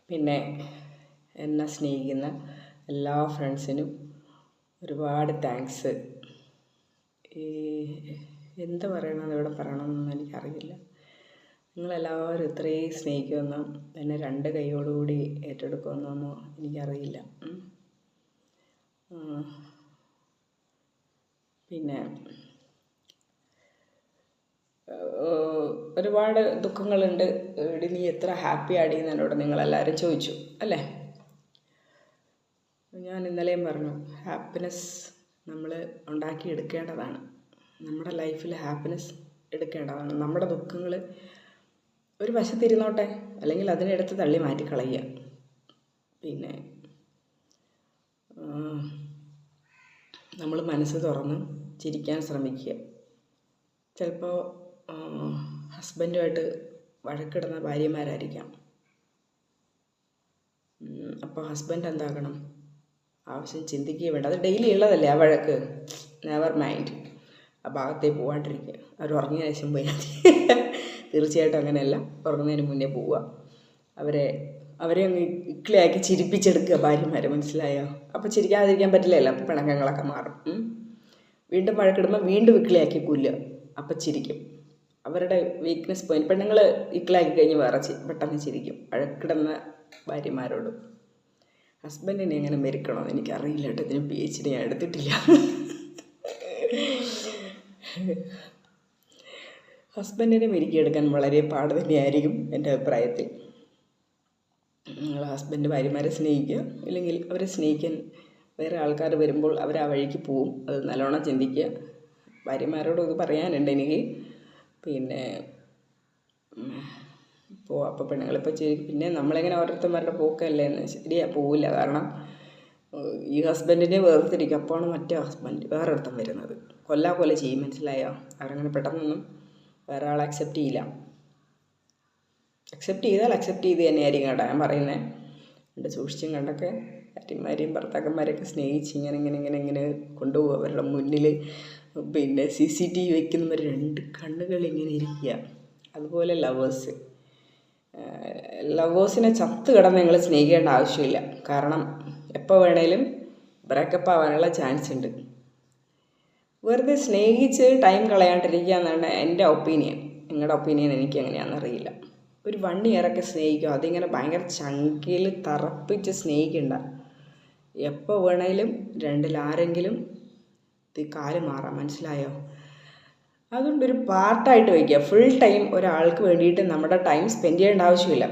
പിന്നെ എന്നെ സ്നേഹിക്കുന്ന എല്ലാ ഫ്രണ്ട്സിനും ഒരുപാട് താങ്ക്സ്. ഈ എന്ത് പറയണമെന്ന് ഇവിടെ പറയണമെന്നൊന്നും എനിക്കറിയില്ല. നിങ്ങളെല്ലാവരും ഇത്രയും സ്നേഹിക്കുമെന്നോ എന്നെ 2 കൈയോടുകൂടി ഏറ്റെടുക്കുമെന്നൊന്നും എനിക്കറിയില്ല. പിന്നെ ഒരുപാട് ദുഃഖങ്ങളുണ്ട്. എടി നീ എത്ര ഹാപ്പി ആടിയെന്ന് എന്നോട് നിങ്ങളെല്ലാവരും ചോദിച്ചു അല്ലേ. ഞാൻ ഇന്നലെയും പറഞ്ഞു, ഹാപ്പിനെസ് നമ്മൾ ഉണ്ടാക്കിയെടുക്കേണ്ടതാണ്. നമ്മുടെ ലൈഫിൽ ഹാപ്പിനെസ് എടുക്കേണ്ടതാണ്. നമ്മുടെ ദുഃഖങ്ങൾ ഒരു വശത്തിരുന്നോട്ടെ, അല്ലെങ്കിൽ അതിനെടുത്ത് തള്ളി മാറ്റിക്കളയുക. പിന്നെ നമ്മൾ മനസ്സ് തുറന്ന് ചിരിക്കാൻ ശ്രമിക്കുക. ചിലപ്പോൾ ഹസ്ബൻഡുമായിട്ട് വഴക്കിടുന്ന ഭാര്യമാരായിരിക്കാം. അപ്പോൾ ഹസ്ബൻഡ് എന്താക്കണം, ആവശ്യം ചിന്തിക്കുക വേണ്ട. അത് ഡെയിലി ഉള്ളതല്ലേ ആ വഴക്ക്. നെവർ മൈൻഡ്, ആ ഭാഗത്തേക്ക് പോകാണ്ടിരിക്കുക. അവർ ഉറങ്ങിയ ശേഷം പോയാൽ മതി. തീർച്ചയായിട്ടും അങ്ങനെയല്ല, ഉറങ്ങുന്നതിന് മുന്നേ പോവുക. അവരെ അങ്ങ് ഇക്ലിയാക്കി ചിരിപ്പിച്ചെടുക്കുക ഭാര്യമാരെ, മനസ്സിലായോ? അപ്പോൾ ചിരിക്കാതിരിക്കാൻ പറ്റില്ലല്ലോ. അപ്പോൾ പിണക്കങ്ങളൊക്കെ മാറും. വീണ്ടും വഴക്കിടുമ്പോൾ വീണ്ടും ഇക്ലിയാക്കി കൊല്ലുക. അപ്പം ചിരിക്കും. അവരുടെ വീക്ക്നെസ് പോയിന്റ്. പെണ്ണുങ്ങൾ ഇക്ലാക്കി കഴിഞ്ഞ് വേറെ പെട്ടെന്ന് ചിരിക്കും വഴക്കിടുന്ന ഭാര്യമാരോട്. ഹസ്ബൻഡിനെ എങ്ങനെ മെരുക്കണമെന്ന് എനിക്കറിയില്ല കേട്ടോ. ഇതിന് PhD ഞാൻ എടുത്തിട്ടില്ല. ഹസ്ബൻഡിനെ മെരുക്കിയെടുക്കാൻ വളരെ പാട് തന്നെയായിരിക്കും എൻ്റെ അഭിപ്രായത്തിൽ. നിങ്ങൾ ഹസ്ബൻഡ് ഭാര്യമാരെ സ്നേഹിക്കുക, ഇല്ലെങ്കിൽ അവരെ സ്നേഹിക്കാൻ വേറെ ആൾക്കാർ വരുമ്പോൾ അവർ ആ വഴിക്ക് പോവും. അത് നല്ലോണം ചിന്തിക്കുക. ഭാര്യമാരോട് ഇത് പറയാനുണ്ട് എനിക്ക്. പിന്നെ അപ്പോൾ പെണ്ണുങ്ങളിപ്പോൾ പിന്നെ നമ്മളിങ്ങനെ ഓരോരുത്തന്മാരുടെ പോക്കല്ലേ എന്ന് ശരിയാ, പോവില്ല. കാരണം ഈ ഹസ്ബൻഡിനെ വേർതിരിക്കും. അപ്പോഴാണ് മറ്റേ ഹസ്ബൻഡ് വേറെ ഒരുത്തം വരുന്നത്. കൊല്ല ചെയ്യും, മനസ്സിലായോ? അവരങ്ങനെ പെട്ടെന്നൊന്നും വേറെ ആളെ അക്സെപ്റ്റ് ചെയ്യില്ല. അക്സെപ്റ്റ് ചെയ്താൽ അക്സെപ്റ്റ് ചെയ്ത് തന്നെയായിരിക്കും കേട്ടോ ഞാൻ പറയുന്നത്. എൻ്റെ സൂക്ഷിച്ചും കണ്ടൊക്കെ ഭാര്യമാരെയും ഭർത്താക്കന്മാരെയൊക്കെ സ്നേഹിച്ച് ഇങ്ങനെ കൊണ്ടുപോകും. അവരുടെ മുന്നിൽ പിന്നെ CCTV വയ്ക്കുന്നവർ 2 കണ്ണുകൾ ഇങ്ങനെ ഇരിക്കുക. അതുപോലെ ലവേഴ്സിനെ ചത്ത് കിടന്ന് നിങ്ങൾ സ്നേഹിക്കേണ്ട ആവശ്യമില്ല. കാരണം എപ്പോൾ വേണേലും ബ്രേക്കപ്പ് ആവാനുള്ള ചാൻസ് ഉണ്ട്. വെറുതെ സ്നേഹിച്ച് ടൈം കളയാണ്ടിരിക്കുക എന്നാണ് എൻ്റെ ഒപ്പീനിയൻ. നിങ്ങളുടെ ഒപ്പീനിയൻ എനിക്ക് എങ്ങനെയാണെന്നറിയില്ല. ഒരു 1 ഇയറൊക്കെ സ്നേഹിക്കുക. അതിങ്ങനെ ഭയങ്കര ചങ്കിൽ തറപ്പിച്ച് സ്നേഹിക്കണ്ട. എപ്പോൾ വേണേലും 2-ൽ ആരെങ്കിലും കാല് മാറാം, മനസ്സിലായോ? അതുകൊണ്ടൊരു പാർട്ടായിട്ട് വയ്ക്കുക. ഫുൾ ടൈം ഒരാൾക്ക് വേണ്ടിയിട്ട് നമ്മുടെ ടൈം സ്പെൻഡ് ചെയ്യേണ്ട ആവശ്യമില്ല.